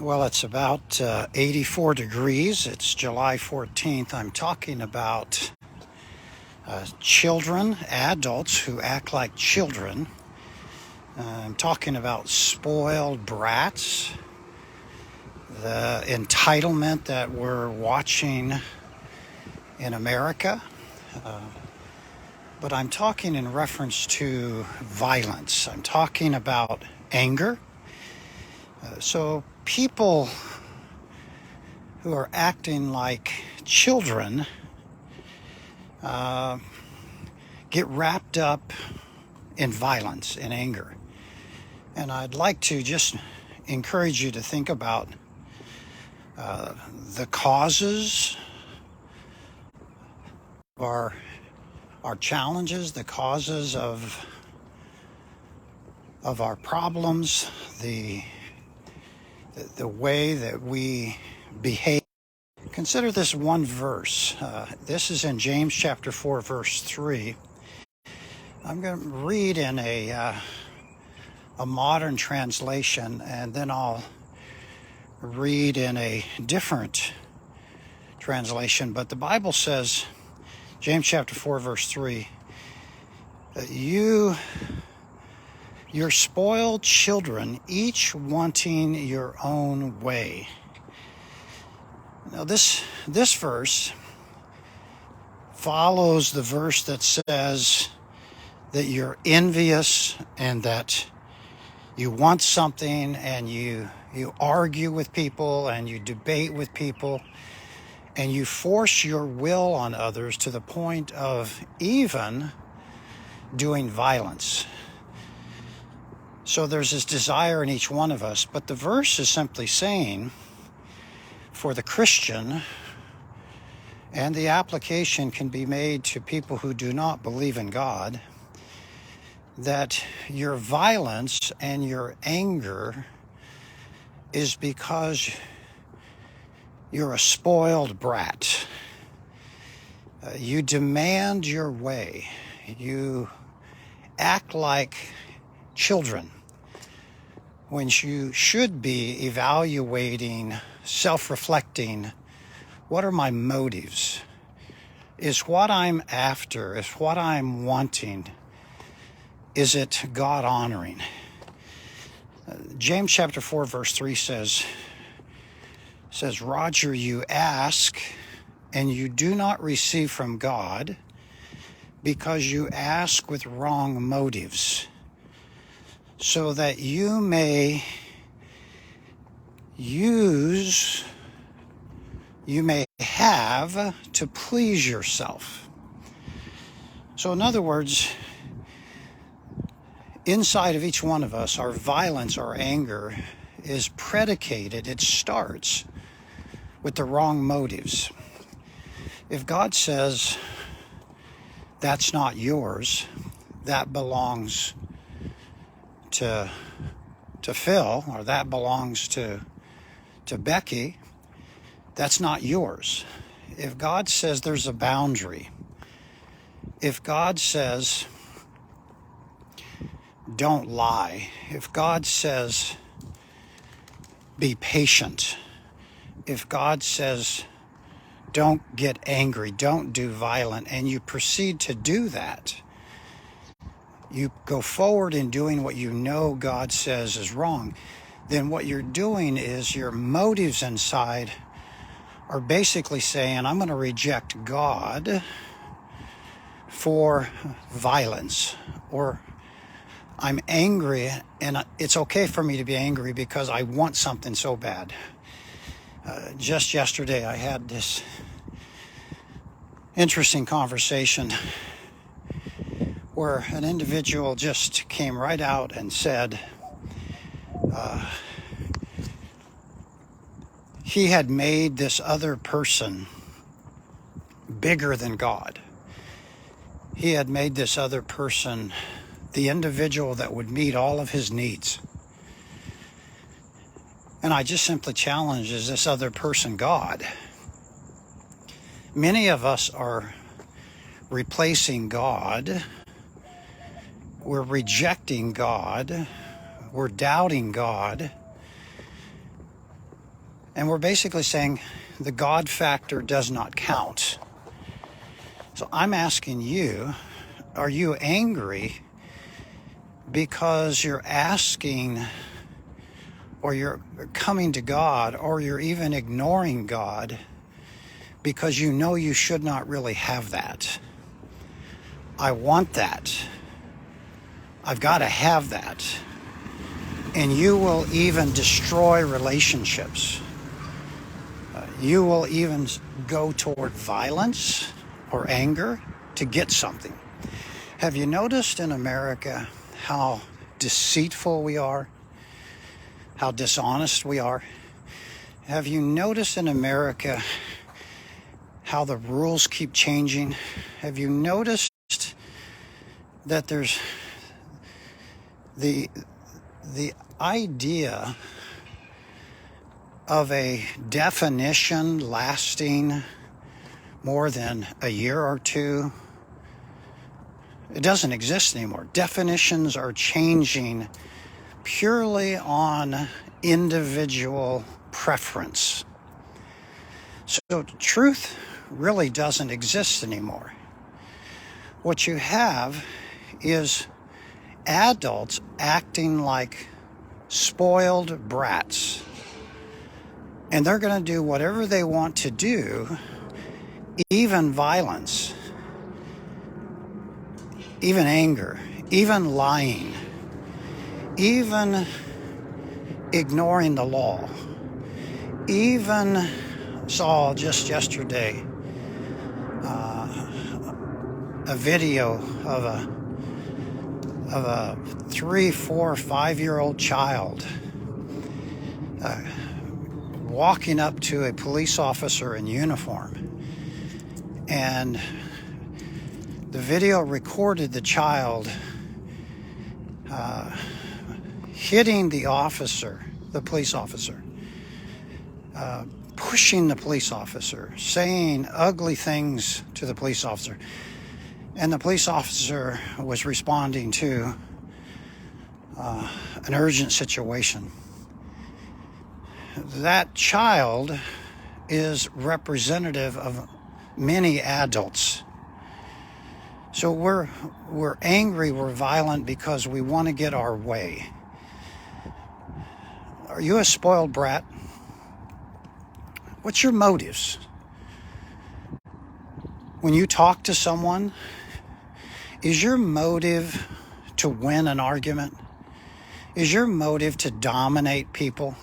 Well, it's about 84 degrees. It's July 14th. I'm talking about children, adults who act like children. I'm talking about spoiled brats, the entitlement that we're watching in America. But I'm talking in reference to violence. I'm talking about anger. So people who are acting like children get wrapped up in violence and anger. And I'd like to just encourage you to think about the causes of our challenges, the causes of our problems, the way that we behave. Consider this one verse. This is in James chapter 4, verse 3. I'm going to read in a modern translation, and then I'll read in a different translation. But the Bible says, James chapter 4, verse 3, you're spoiled children, each wanting your own way. Now this verse follows the verse that says that you're envious and that you want something and you argue with people and you debate with people and you force your will on others to the point of even doing violence. So there's this desire in each one of us, but the verse is simply saying for the Christian, and the application can be made to people who do not believe in God, that your violence and your anger is because you're a spoiled brat. You demand your way. You act like children when you should be evaluating, self-reflecting, what are my motives? Is what I'm after, is what I'm wanting, is it God-honoring? James chapter 4, verse 3 says, Roger, you ask and you do not receive from God because you ask with wrong motives, so that you may have to please yourself. So in other words, inside of each one of us, our violence, our anger is predicated, it starts with the wrong motives. If God says, that's not yours, that belongs to Phil, or that belongs to Becky, that's not yours. If God says there's a boundary, if God says don't lie, if God says be patient, if God says don't get angry, don't do violent, and you proceed to do that, you go forward in doing what you know God says is wrong, then what you're doing is your motives inside are basically saying, I'm going to reject God for violence, or I'm angry and it's okay for me to be angry because I want something so bad. Just yesterday I had this interesting conversation where an individual just came right out and said he had made this other person bigger than God. He had made this other person the individual that would meet all of his needs. And I just simply challenge, is this other person God? Many of us are replacing God. We're rejecting God. We're doubting God. And we're basically saying the God factor does not count. So I'm asking you, are you angry because you're asking, or you're coming to God, or you're even ignoring God because you know you should not really have that? I want that. I've got to have that. And you will even destroy relationships. You will even go toward violence or anger to get something. Have you noticed in America how deceitful we are? How dishonest we are? Have you noticed in America how the rules keep changing? Have you noticed that there's the idea of a definition lasting more than a year or two? It doesn't exist anymore. Definitions are changing purely on individual preference. So truth really doesn't exist anymore. What you have is adults acting like spoiled brats. And they're going to do whatever they want to do, even violence, even anger, even lying, even ignoring the law. Even saw just yesterday a video of a 3, 4, 5-year-old child walking up to a police officer in uniform, and the video recorded the child hitting the officer, the police officer, pushing the police officer, saying ugly things to the police officer. And the police officer was responding to an urgent situation. That child is representative of many adults. So we're angry, we're violent because we want to get our way. Are you a spoiled brat? What's your motives? When you talk to someone, is your motive to win an argument? Is your motive to dominate people?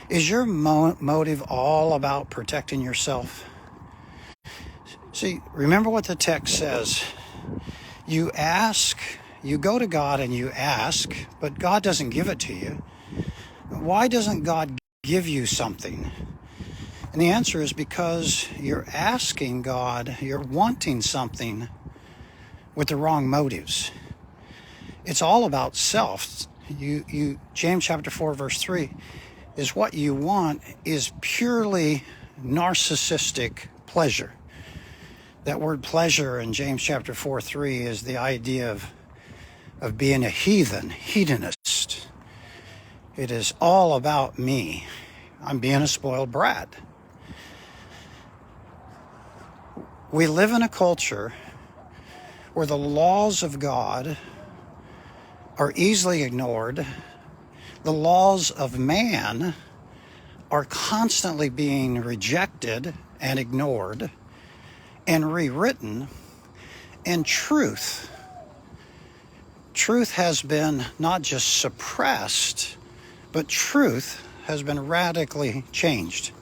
Is your motive all about protecting yourself? See, remember what the text says. You ask, you go to God and you ask, but God doesn't give it to you. Why doesn't God give you something? And the answer is because you're asking God, you're wanting something with the wrong motives. It's all about self. James chapter 4, verse 3 is what you want is purely narcissistic pleasure. That word pleasure in James chapter 4, 3 is the idea of being a hedonist. It is all about me. I'm being a spoiled brat. We live in a culture where the laws of God are easily ignored. The laws of man are constantly being rejected and ignored and rewritten. And truth has been not just suppressed, but truth has been radically changed.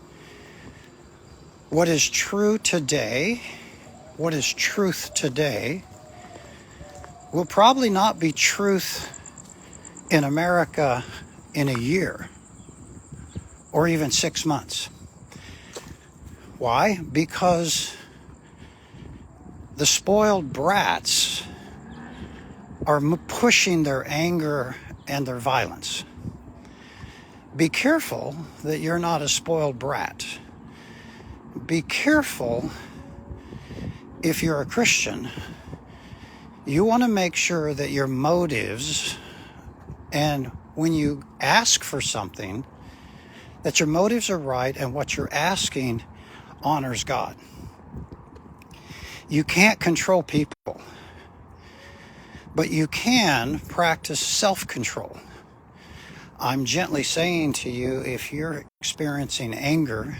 What is true today, what is truth today, will probably not be truth in America in a year or even 6 months. Why? Because the spoiled brats are pushing their anger and their violence. Be careful that you're not a spoiled brat. Be careful if you're a Christian. You want to make sure that your motives, and when you ask for something, that your motives are right and what you're asking honors God. You can't control people, but you can practice self-control. I'm gently saying to you, if you're experiencing anger,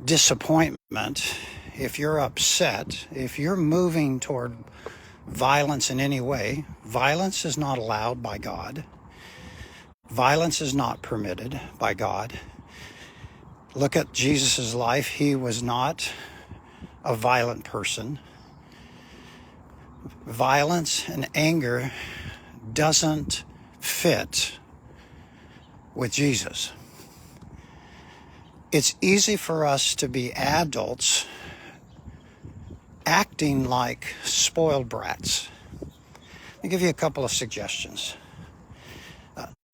disappointment, if you're upset, if you're moving toward violence in any way, violence is not allowed by God. Violence is not permitted by God. Look at Jesus' life. He was not a violent person. Violence and anger doesn't fit with Jesus. It's easy for us to be adults acting like spoiled brats. Let me give you a couple of suggestions.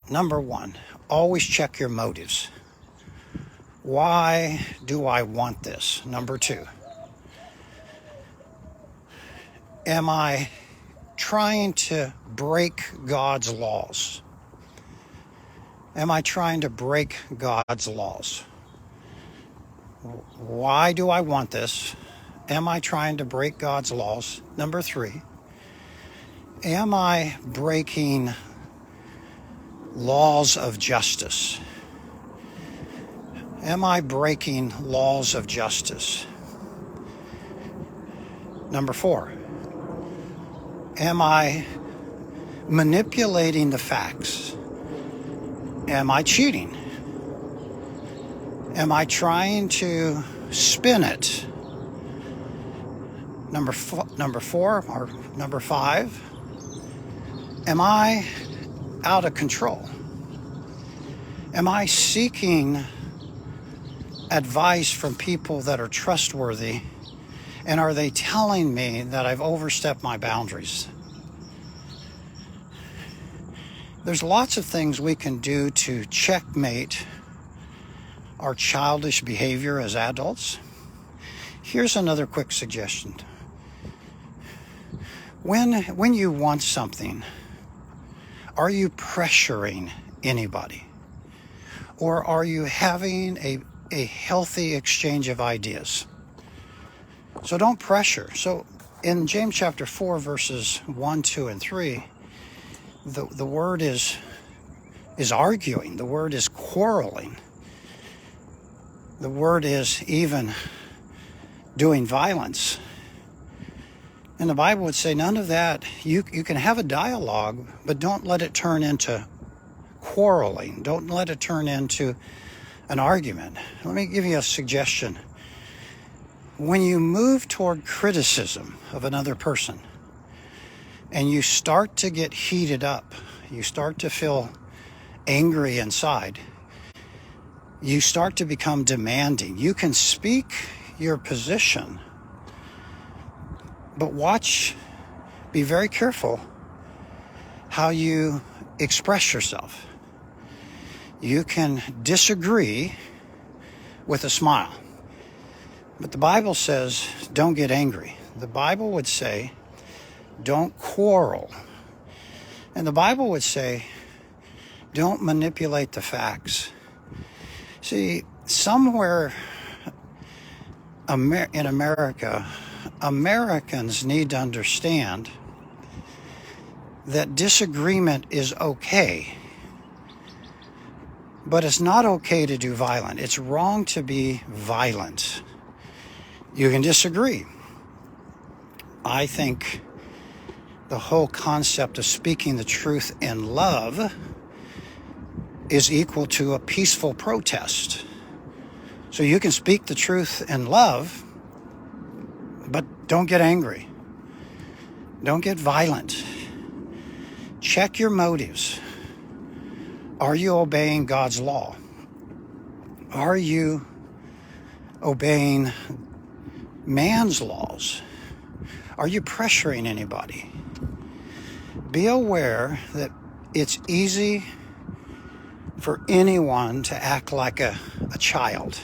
Number one, always check your motives. Why do I want this? Number two, am I trying to break God's laws? Am I trying to break God's laws? Why do I want this? Am I trying to break God's laws? Number three, am I breaking laws of justice? Am I breaking laws of justice? Number four, am I manipulating the facts? Am I cheating? Am I trying to spin it? Number four or number five, am I out of control? Am I seeking advice from people that are trustworthy, and are they telling me that I've overstepped my boundaries? There's lots of things we can do to checkmate our childish behavior as adults. Here's another quick suggestion. When you want something, are you pressuring anybody? Or are you having a healthy exchange of ideas? So don't pressure. So in James chapter 4, verses 1, 2, and 3, the word is arguing. The word is quarreling. The word is even doing violence. And the Bible would say none of that. You can have a dialogue, but don't let it turn into quarreling. Don't let it turn into an argument. Let me give you a suggestion. When you move toward criticism of another person and you start to get heated up, you start to feel angry inside, you start to become demanding. You can speak your position, but be very careful how you express yourself. You can disagree with a smile. But the Bible says, don't get angry. The Bible would say, don't quarrel. And the Bible would say, don't manipulate the facts. See, somewhere in America, Americans need to understand that disagreement is okay. But it's not okay to do violent. It's wrong to be violent. You can disagree. I think the whole concept of speaking the truth in love is equal to a peaceful protest. So you can speak the truth in love, but don't get angry. Don't get violent. Check your motives. Are you obeying God's law? Are you obeying man's laws? Are you pressuring anybody? Be aware that it's easy for anyone to act like a child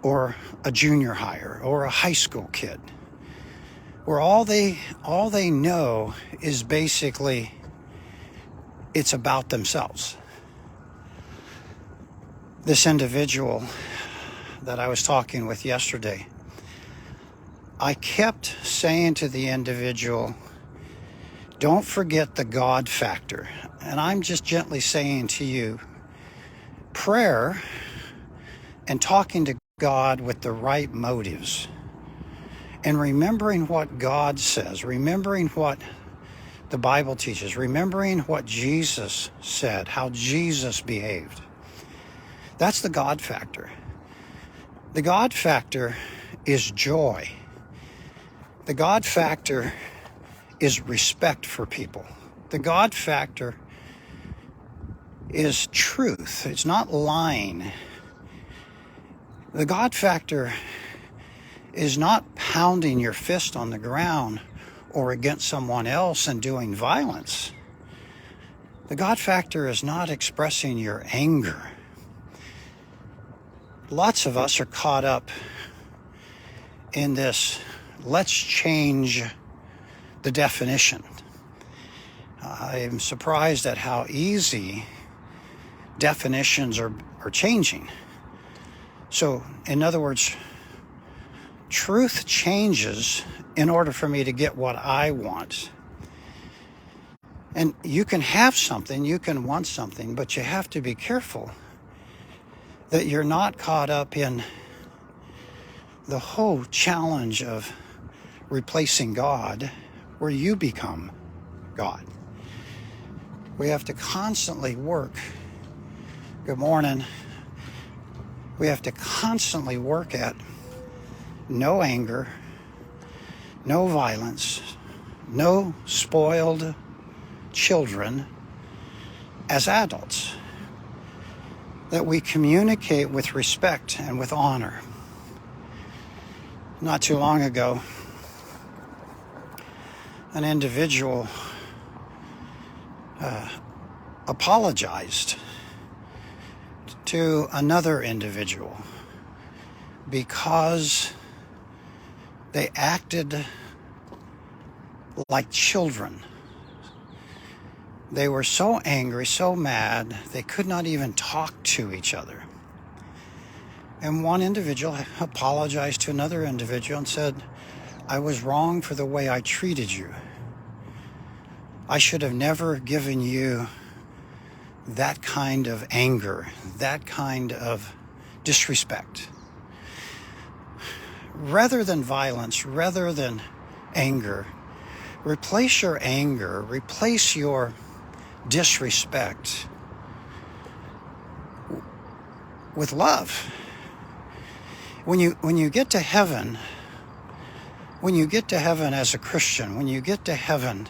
or a junior hire or a high school kid, where all they know is basically it's about themselves. This individual that I was talking with yesterday, I kept saying to the individual, don't forget the God factor. And I'm just gently saying to you, prayer and talking to God with the right motives and remembering what God says, remembering what the Bible teaches, remembering what Jesus said, how Jesus behaved. That's the God factor. The God factor is joy. The God factor is respect for people. The God factor is truth. It's not lying. The God factor is not pounding your fist on the ground or against someone else and doing violence. The God factor is not expressing your anger. Lots of us are caught up in this, let's change the definition. I'm surprised at how easy definitions are changing. So, in other words, truth changes in order for me to get what I want. And you can have something, you can want something, but you have to be careful that you're not caught up in the whole challenge of replacing God, where you become God. We have to constantly work. Good morning. We have to constantly work at no anger, no violence, no spoiled children as adults. That we communicate with respect and with honor. Not too long ago, an individual apologized to another individual because they acted like children. They were so angry, so mad, they could not even talk to each other. And one individual apologized to another individual and said, I was wrong for the way I treated you. I should have never given you that kind of anger, that kind of disrespect. Rather than violence, rather than anger, replace your anger, replace your disrespect with love. When you get to heaven, as a Christian, when you get to heaven,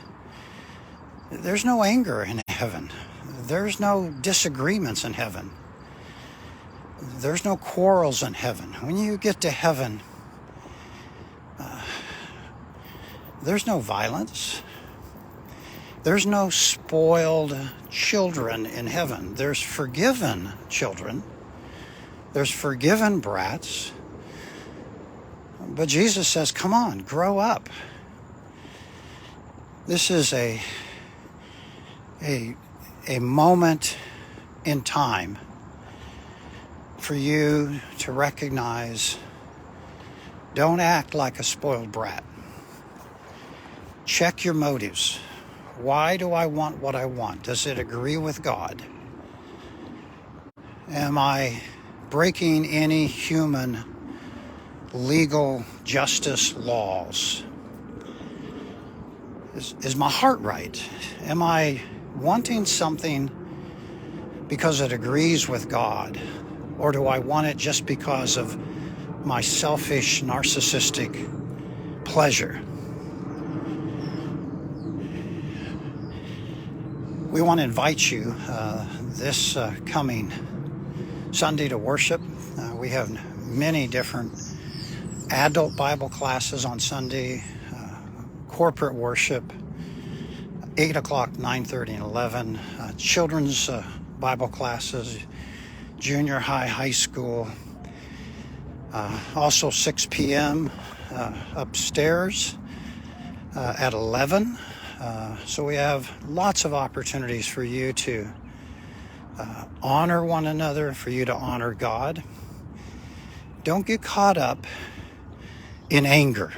there's no anger in heaven. There's no disagreements in heaven. There's no quarrels in heaven. When you get to heaven, there's no violence. There's no spoiled children in heaven. There's forgiven children. There's forgiven brats. But Jesus says, come on, grow up. This is a moment in time for you to recognize, don't act like a spoiled brat. Check your motives. Why do I want what I want? Does it agree with God? Am I breaking any human legal justice laws? Is my heart right? Am I wanting something because it agrees with God? Or do I want it just because of my selfish, narcissistic pleasure? We want to invite you this coming Sunday to worship. We have many different adult Bible classes on Sunday, corporate worship, 8 o'clock, 9:30, and 11, children's Bible classes, junior high, high school, also 6 p.m. Upstairs at 11. So we have lots of opportunities for you to honor one another, for you to honor God. Don't get caught up in anger.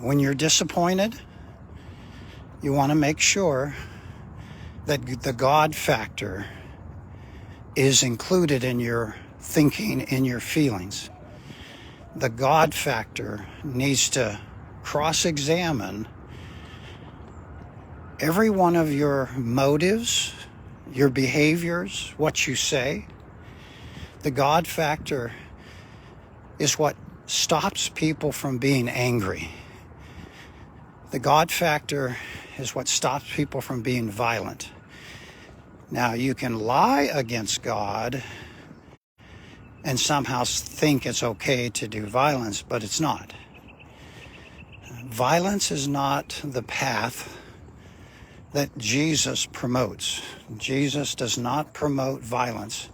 When you're disappointed, you want to make sure that the God factor is included in your thinking, in your feelings. The God factor needs to cross-examine every one of your motives, your behaviors, what you say. The God factor is what stops people from being angry. The God factor is what stops people from being violent. Now, you can lie against God and somehow think it's okay to do violence, but it's not. Violence is not the path that Jesus promotes. Jesus does not promote violence.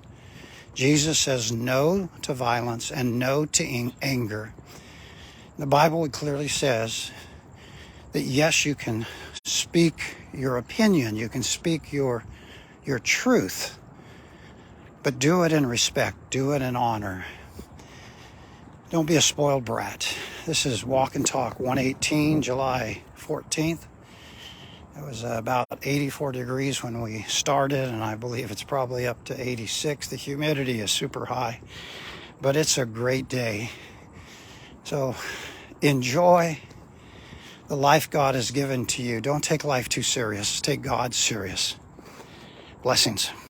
Jesus says no to violence and no to anger. The Bible clearly says that yes, you can speak your opinion, you can speak your truth, but do it in respect, do it in honor. Don't be a spoiled brat. This is Walk and Talk 118, July 14th. It was about 84 degrees when we started, and I believe it's probably up to 86. The humidity is super high, but it's a great day. So enjoy the life God has given to you. Don't take life too serious. Take God serious. Blessings.